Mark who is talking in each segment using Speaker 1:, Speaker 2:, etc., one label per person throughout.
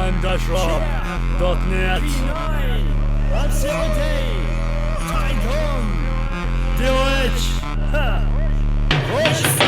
Speaker 1: Ashraf.net.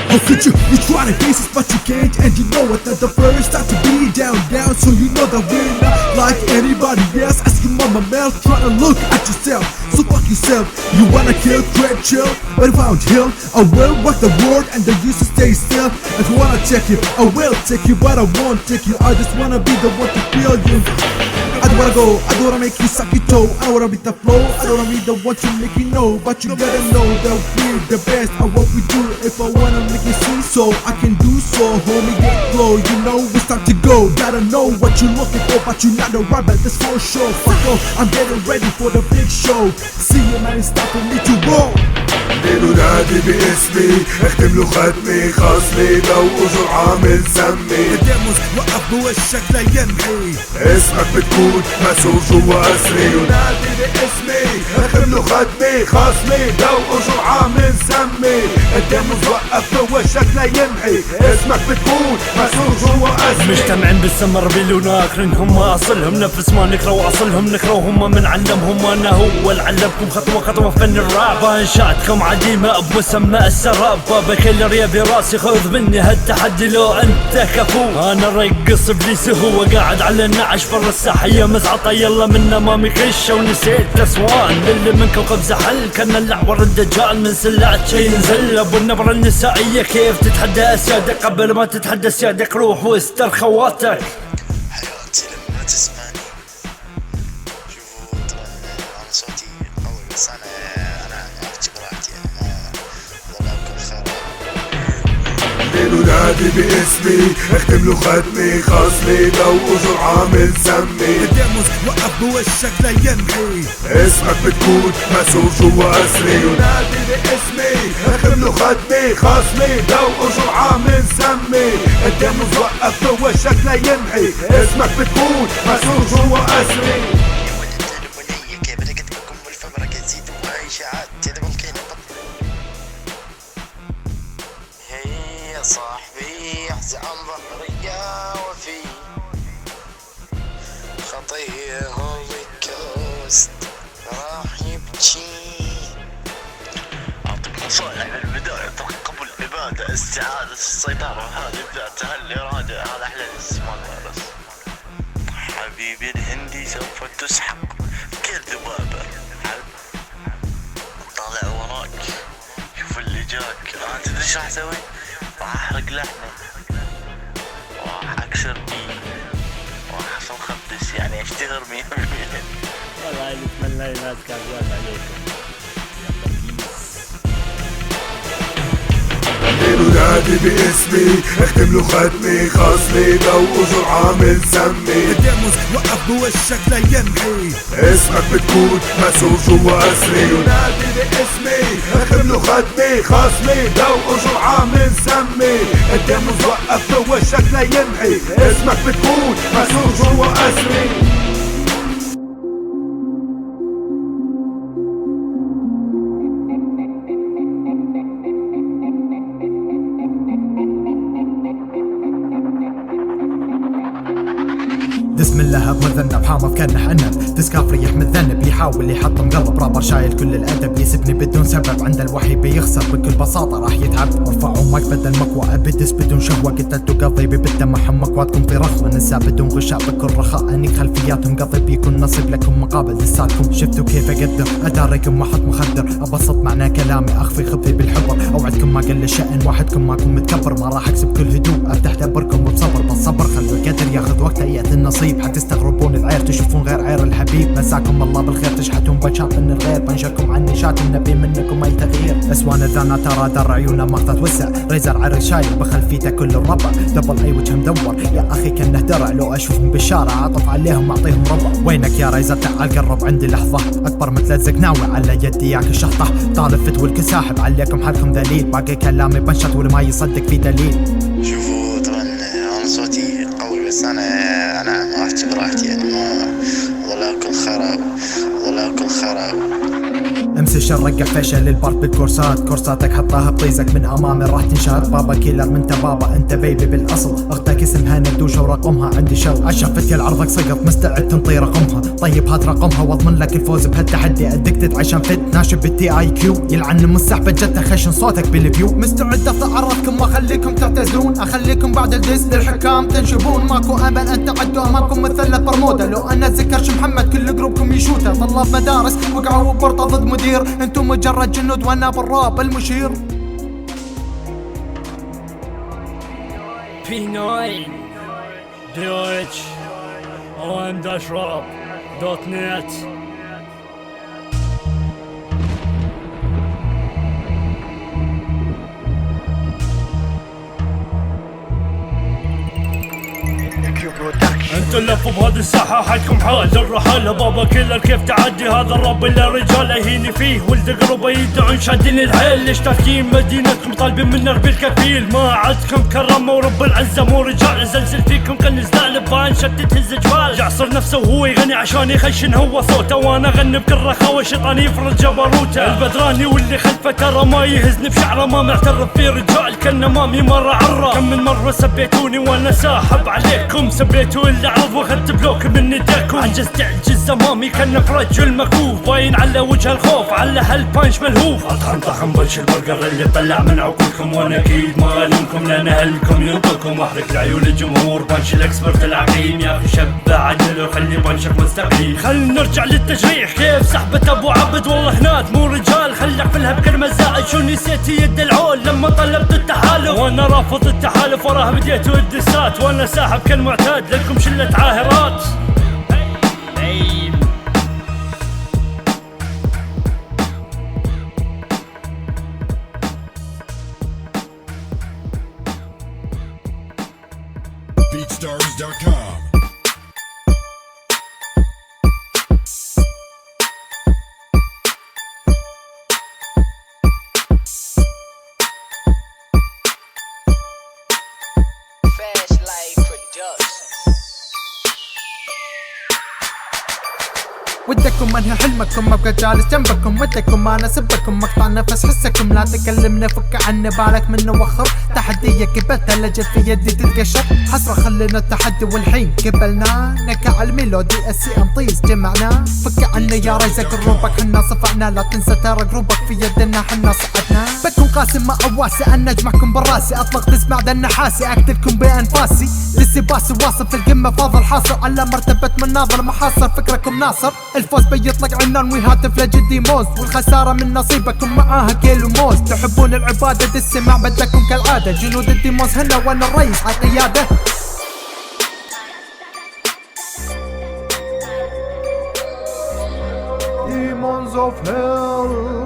Speaker 2: How could you try to face us but you can't, and you know it, that the first time to be down, so you know that we're not like anybody else. Ask your mama Mel, try to look at yourself, so fuck yourself. You wanna kill, crap, chill, but if I don't heal, I will rock the world and they used to stay still. If you wanna take you, I will take you, but I won't take you. I just wanna be the one to feel you. I don't wanna go, I don't wanna make you suck your toe, I don't wanna beat the flow, I don't wanna be the one to make you know. But you gotta know that we're the best at what we do. If I wanna make you see so, I can do so. Homie, get flow, you know it's time to go. Gotta know what you're looking for, but you're not the right, but this for sure. Fuck off, I'm getting ready for the big show. See you man, it's time for me to roll.
Speaker 3: ليلو نادي باسمي، اختم له ختمي، خصمي لو اجر عامل سمي.
Speaker 2: الديموس وقف بوشك ليمحي،
Speaker 3: اسمك بتكون مسور جوا اسري. ينادي باسمي، اختم له ختمي، خصمي لو اجر عامل سمي. الديموس وقف بوشك ليمحي، اسمك بتكون مسور جوا اسري.
Speaker 1: مجتمعين بالسمر بلوناك، هم اصلهم نفس ما نكره واصلهم نكرههم من علمهم. انا هو اللي علمكم خطوه خطوه فن الراب. انشاتكم عديمة بمسمى السراب، بكل ريبي راسي خذ مني هالتحدي لو انت كفو. انا رقص ابليس هو قاعد على النعش برا الساحية مزعطة، يلا من امامي خشة ونسيت اسوان. اللي من كوكب زحل كان الاعور الدجال، من سلات شي ينزل ابو النبرة النسائية. كيف تتحدى اسيادك قبل ما تتحدى سيادك؟ روح واستر خواتك.
Speaker 4: حياتي لما تسمعني، شوفوا طبعا انا صوتي قوي بس انا احكي براحتي.
Speaker 3: ليلو نادي باسمي، اختم له ختمي، خصمي لو اجر عامل سمي.
Speaker 2: الديموس وقف بوشك ليمحي،
Speaker 3: اسمك بتكون مسور جوا اسري. ينادي باسمي، اختم له ختمي، خصمي لو اجر عامل سمي. الديموس وقف بوشك ليمحي، اسمك بتكون مسور جوا اسري.
Speaker 4: يا صاحبي احزن عن ظهري وفي خطيهم الكوست راح يبكي. اعطيك نصائح بالبداية، ترقب العبادة، استعادة السيطرة، هذه الذات، هالإرادة، هذا أحلى الاسم بس. حبيبي الهندي سوف تسحق كذبابة. طالع وراك شوف اللي جاك. انت تدري ايش راح اسوي؟ راح احرق لحمه، راح اكسر بيه، راح اصل خبز، يعني اشتهر 100%.
Speaker 1: والله نتمنى الناس كافيات عليكم.
Speaker 3: ليلو نادي باسمي، اختم له ختمي، خصمي لو اجر عامل سمي.
Speaker 2: الديموس وقف بوشك ليمحي،
Speaker 3: اسمك بتكون مسور جوا اسري. ينادي باسمي، اختم له ختمي، خصمي لو اجر عامل سمي. الديموس وقف بوشك ليمحي، اسمك بتكون مسور جوا اسري.
Speaker 5: بسم الله مذنب حامض كانه عنب، ديسكافري يحمل ذنب، يحاول يحطم قلب رابر شايل كل الادب، يسبني بدون سبب، عند الوحي بيخسر بكل بساطه راح يتعب. ارفعوا ماك بدل مكوى، ابدس بدون شهوه، قتلتوا قضيبي بالدم مكواتكم في رخوه، نساء بدون غشاء بكل رخاء، اني خلفياتهم قضي بيكون نصيب لكم مقابل دساتكم. شفتوا كيف اقدر اداريكم واحد مخدر، ابسط معنى كلامي اخفي خبثي بالحبر، اوعدكم ما قل شأن واحدكم ما اكون متكبر، ما راح اكسب كل هدوء، افتح دبركم بصبر بالصبر، خلوا القدر ياخذ وقت ياتي النصيب، حتستغربون العير تشوفون غير عير الحبيب. مساكم الله بالخير تشحتون بنشاط من الغير، بنشركم عن نشاط النبي منكم اي تغيير. اسوان الذانة ترى در عيونه ما تتوسع، ريزر عرق شايل بخلفيته كل الربع، دبل اي وجه مدور يا اخي كانه درع، لو اشوفهم بالشارع اعطف عليهم اعطيهم ربع. وينك يا ريزر تعال قرب عندي لحظة، اكبر مثل الزقناوي على يدي ياك الشحطة، طالب فتوى الكساحب عليكم حالكم ذليل، باقي كلامي بنشط واللي ما يصدق في دليل.
Speaker 4: شوفوا طبعا انا صوتي قوي بس انا احكي براحتي، يعني ما ظل اكل خراب.
Speaker 5: امس تشرق فشل البارت بالكورسات، كورساتك حطاها بطيزك من امامي راح تنشهر. بابا كيلر من بابا انت بيبي بالاصل، اختك اسمها ندوشة ورقمها عندي شر. عشان فتي العرضك سقط مستعد تنطي رقمها، طيب هات رقمها واضمن لك الفوز بهالتحدي. ادكتد عشان فت ناشب بالتي اي كيو، يلعن من سحبة جتة خشن صوتك بالفيو. مستعد اتعرفكم واخليكم تعتزلون، اخليكم بعد الديس للحكام تنشبون. ماكو امل ان تعدوا امامكم مثلث برمودا، لو انا اتذكرش محمد كل جروبكم يشوته. طلاب مدارس وقعوا بورطة ضد مدير، انتم مجرد جنود وانا بالراب المشير.
Speaker 1: P9 DH OM-rap.net. انتو لفوا بهذه الساحة حالكم حال الرحالة. بابا كيلر كيف تعدي هذا الرب اللي الرجال اهيني فيه، ولد قربة يدعون شادين الحيل. ليش تاكين مدينتكم طالبين منا بالكفيل؟ ما عدكم كرامة ورب العزة مو رجال. زلزل فيكم كان زلال بان شتت هز جبال. جعصر نفسه وهو يغني عشان يخشن هو صوته، وانا اغني بكل رخاوة شيطان يفرض جبروته. البدراني واللي خلفه ترى ما يهزني بشعره، ما معترف فيه رجال كان امامي مرة عرة. كم من مرة سبيتوني وانا ساحب عليكم، سبيتوا اللي عرض واخذت بلوك من ايديكم. عجزت اعجز امامي كان رجل مكوف، باين على وجه الخوف على هالبانش ملهوف. اطحن طحن بلش البرجر اللي طلع من عقولكم، وانا اكيد ما الومكم لان اهلكم ينطقكم. واحرق لعيون الجمهور بانش الاكسبرت العقيم، يا اخي شبه عدل وخلي بانشك مستقيم. خلينا نرجع للتجريح كيف سحبة ابو عبد، والله هناك مو رجال خلي اقفلها بكلمة زائد. شو نسيت يد العول لما طلبت التحالف، وانا رافض التحالف وراها بديتوا الدسات. وانا ساحب كالمعتاد لكم شلة عاهرات.
Speaker 6: BeatStars.com.
Speaker 5: ودكم انهي حلمكم ابقى جالس جنبكم، ودكم ما نسبكم مقطع نفس حسكم. لا تكلمنا فك عني بالك منه وخر، تحدية قبلتها لجت في يدي تتقشر. حسرة خلينا التحدي والحين قبلنا، نكع الميلودي SCM طيز جمعنا. فك عني يا ريزة قروبك حنا صفعنا، لا تنسى ترى قروبك في يدنا حنا صعدنا. بكون قاسم ما اواسي ان اجمعكم براسي، اطلق تسمع ذا النحاسي اقتلكم بانفاسي. لسي باسي واصل في القمة فاضل حاصر، على مرتبة مناظر محاصر فكركم ناصر. الفوز بيطلق عنان ويهاتف لجدي موز، والخسارة من نصيبكم معاها كيلو موز. تحبون العبادة دسي مع بدكم كالعادة، جنود الديموز هنا وانا الرئيس عالقيادة. Demons of Hell.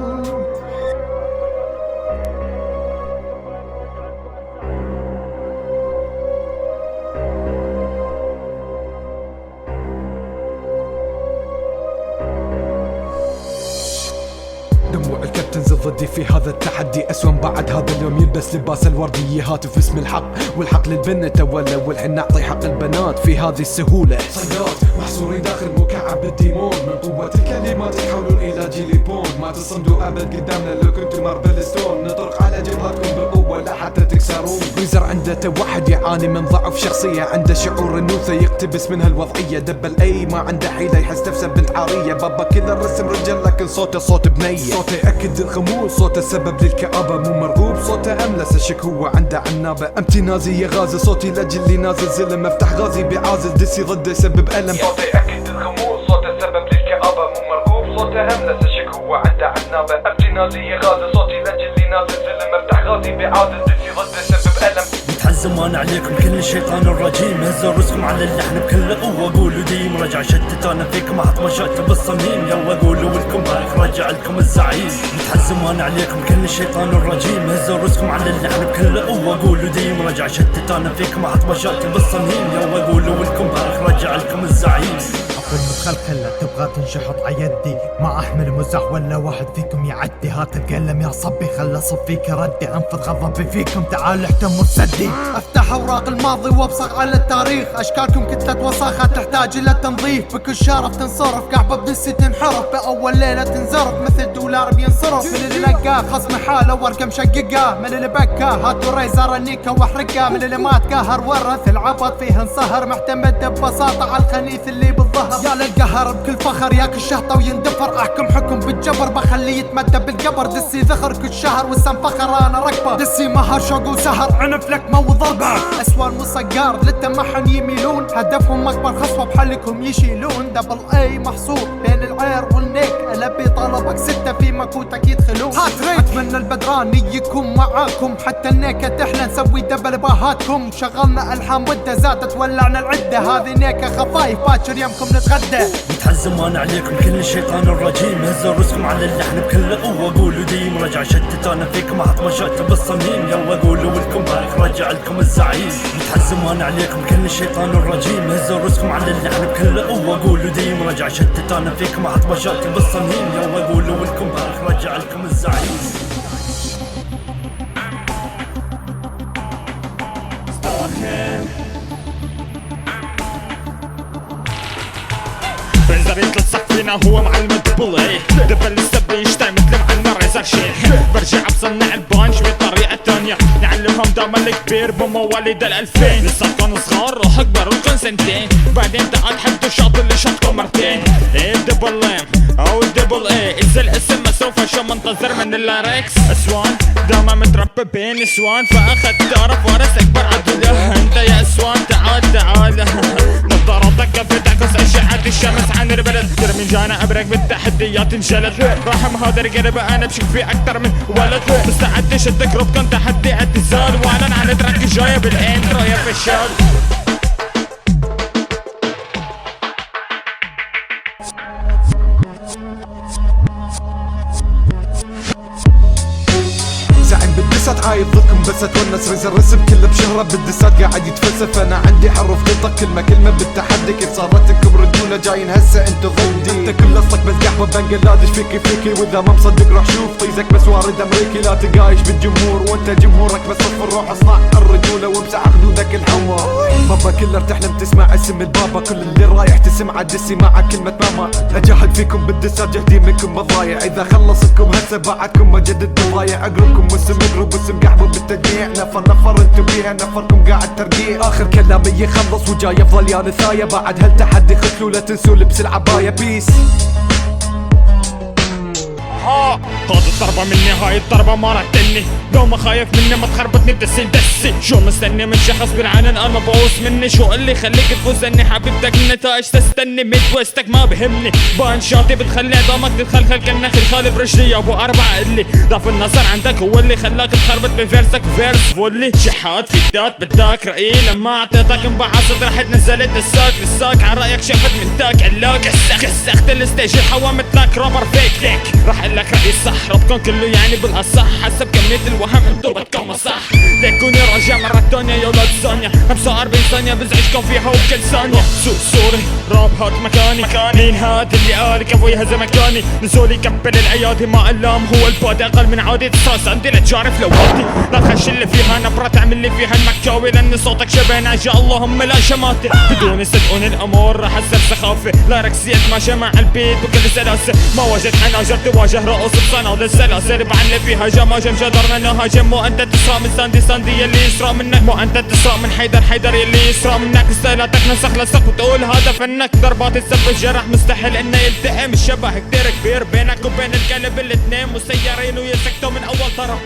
Speaker 2: دموع الكابتن زد ضدي في هذا التحدي، أسوأ بعد هذا اليوم يلبس لباس الوردية، هاتف اسم الحق والحق للبنة تولى، والحين نعطي حق البنات في هذه السهولة. صياد محصورين داخل مكعب الديمون، من قوة الكلمات يحولون إلى جيلي بون. ما تصمدوا أبد قدامنا لو كنتوا ماربل ستون، نطرق على جبهتكم بقوة لا حتى تكسرون. بريزر عنده توحد يعاني من ضعف شخصية، عنده شعور النوثة يقتبس منها الوضعية. دبل أي ما عنده حيلة يحس نفسه بنت عارية. بابا كذا الرسم رجل لكن صوته صوت بنية، صوته يأكد الخمول، صوته سبب للكآبة مو مرغوب، صوته أملس الشك هو عنده عنابة. أمتي نازي يا غازي صوتي لأجل اللي نازل زلم، افتح غازي بعازل دسي ضده يسبب ألم. صوته يأكد الخمول، صوته سبب للكآبة مو مرغوب، صوته أملس الشك هو عنده عنابة. أمتي نازي يا غازي صوتي لأجل اللي نازل زلم، افتح غازي بعازل دسي ضده يسبب ألم.
Speaker 1: متحزمان عليكم كل الشيطان الرجيم، هزوا رزقكم على اللحن بكل قوة. قولوا ديم رجع شتت انا فيكم احط مشاكل بالصميم، يلا قولوا لكم بارك رجع لكم الزعيم. متحزمان عليكم كل الشيطان الرجيم، هزوا رزقكم على اللحن بكل قوة. قولوا ديم رجع شتت انا فيكم احط مشاكل بالصميم، يلا قولوا لكم بارك رجع لكم الزعيم.
Speaker 5: المتخلخلة تبغى تنشحط عيدي، ما احمل مزح ولا واحد فيكم يعدي. هات القلم يا صبي خل اصب فيك ردي، انفض غضبي فيكم تعال احتموا بسدي. افتح اوراق الماضي وابصق على التاريخ، اشكالكم كتلة وساخة تحتاج الى تنظيف. بكل شرف تنصرف قحبة بنسي تنحرف، باول ليلة تنزرف مثل دولار بينصرف. من اللي لقاه خصم حاله ورقة مشققة، من اللي بكاه هاتوا ريزر النيكا واحرقه. من اللي ما تقهر ورث العبط فيه انصهر، معتمد ببساطة على الخنيث اللي بالظهر. يا للقهر بكل فخر ياكل شهطة ويندفر، احكم حكم بالجبر بخليه يتمدى بالقبر. دسي ذخر كل شهر والسم فخر انا ركبه، دسي مهر شوق وسهر عنف لكمة وضربه. اسوان وصقار للتمحن يميلون، هدفهم اكبر خصوة بحلكم يشيلون. دبل اي محصور بين العير والنيك، البي طلبك 6 في مكوتك يدخلون. اتمنى البدراني يكون معاكم، حتى النيكة تحلى نسوي دبل باهاتكم. شغلنا الحام ودة زادت ولعنا العدة، هذه نيكة خفايف باكر يمكم نتغدى.
Speaker 1: متحزمان عليكم كل الشيطان الرجيم، هزوا رزقكم على اللحن بكل قوة. قولوا ديم رجع شتت انا فيكم حط مشاكل بالصميم. يلا قولوا لكم بارك رجع لكم الزعيم. متحزمان عليكم كل الشيطان الرجيم، هزوا رزقكم على اللحن بكل قوة. قولوا ديم رجع شتت انا فيكم حط مشاكل بالصميم. يلا قولوا لكم بارك رجع لكم الزعيم.
Speaker 7: ريزر يطلع فينا هو معلم الدبل اي، دبل السب يشتغل مثل معلم الريزر شيخ. برجع بصنع البانش بطريقة تانية، نعلمهم دام الكبير بمواليد 2000. لسه كانوا صغار روح اكبر ولكم سنتين، بعدين تعال حدوا شاط اللي شاطكم مرتين. الدبل ام او الدبل اي، اذا الاسم مسوفة شو منتظر من اللاركس. اسوان داما متربى بين اسوان، فاخذت تعرف ورث اكبر عدله. انت يا اسوان تعال تعال، نظاراتك بتعكس اشعة الشمس عن البلد. ترمي جانا ابرك بالتحديات انجلت، راح مهادر قلب انا بشوف فيه اكتر من ولد. مستعد شدك ربكن تحدي اعتزال، واعلن عن تراك جايه بالانترو يا فشال.
Speaker 3: بالدسات عايد ضدكم بس اتونس. ريزر رسم كله بشهرة بالدسات قاعد يتفلسف. انا عندي حرف خطة كلمة بالتحدي، كيف صارت لكم رجولة جايين هسه انتو ضدي. انت كل اصلك بس قحوة بنجلاديش فيكي، واذا ما مصدق روح شوف طيزك بس وارد امريكي. لا تقايش بالجمهور وانت جمهورك بس صفر، روح اصنع الرجولة وامسح خدودك الحمار. بابا كلر تحلم تسمع اسم البابا، كل اللي رايح تسمع دسي مع كلمة ماما. اجاهد فيكم بالدسات جهدي منكم بضايع، اذا خلصتكم هسه بعدكم ما جدد بضايع. اقربكم واسم اقرب اسم قحبه بالتجميع، نفر انتو بيها نفركم قاعد ترقيع. اخر كلامي يخلص وجاي افضل يا نثايا، بعد هالتحدي ختلوا لا تنسوا لبس العباية. بيس
Speaker 7: هاد الضربة مني هاي الضربة ما راح تني، لو ما خايف مني ما تخربطني بدسي دسي. شو مستني من شخص بالعنن انا بوس مني، شو اللي يخليك تفوز اني حبيبتك النتائج تستني. ميد ويستك ما بهمني، بانشاتي بتخلي عظامك تتخلخل كأنك الخالي برجلي ابو 4 اللي ضعف النظر عندك هو اللي خلاك تخربط بفيرسك فيرس فولي. شحات فيدات بدك رأيي لما اعطيتك انبعاصت رحت نزلت لساك على رأيك شفت من تاك علاق. كسخت الستيج الحوا مثلك رابر فيك ليك، راح لك رأيي صح ربكم كله يعني بالاصح، حسب كمية الوهم انتو بدكم صح. ليكوني راجع مرة تانية يا ولاد ثانية، 45 ثانية بزعجكم فيها وبكل ثانية. سوق سوري راب هات مكاني، مين هاد اللي قال كفوي هذا مكاني. نزولي كبل الايادي ما علام هو البادي اقل من عادي. تصاص عندي لا تعرف لواتي، لا تخش اللي فيها نبرة تعمل لي فيها المكاوي، لان صوتك شبه ناجي اللهم لا شماتي. بدون صدقوني الامور راح تصير سخافة، لا ركسيت ماشي مع البيت بكل سلاسة. ما واجهت حناجر تواجه رؤوس بصنادل السلاسل، بعلي فيها جماجم جدرنا نهاجم. مو انت تسرق من ساندي يلي يسرق منك، مو انت تسرق من حيدر يلي يسرق منك. ستايلاتك نسخ لسق وتقول هذا فنك، ضربات السب الجرح مستحيل انه يلتئم. الشبه كتير كبير بينك وبين القلب الاثنين، مسيرين ويسكتوا من اول طرف.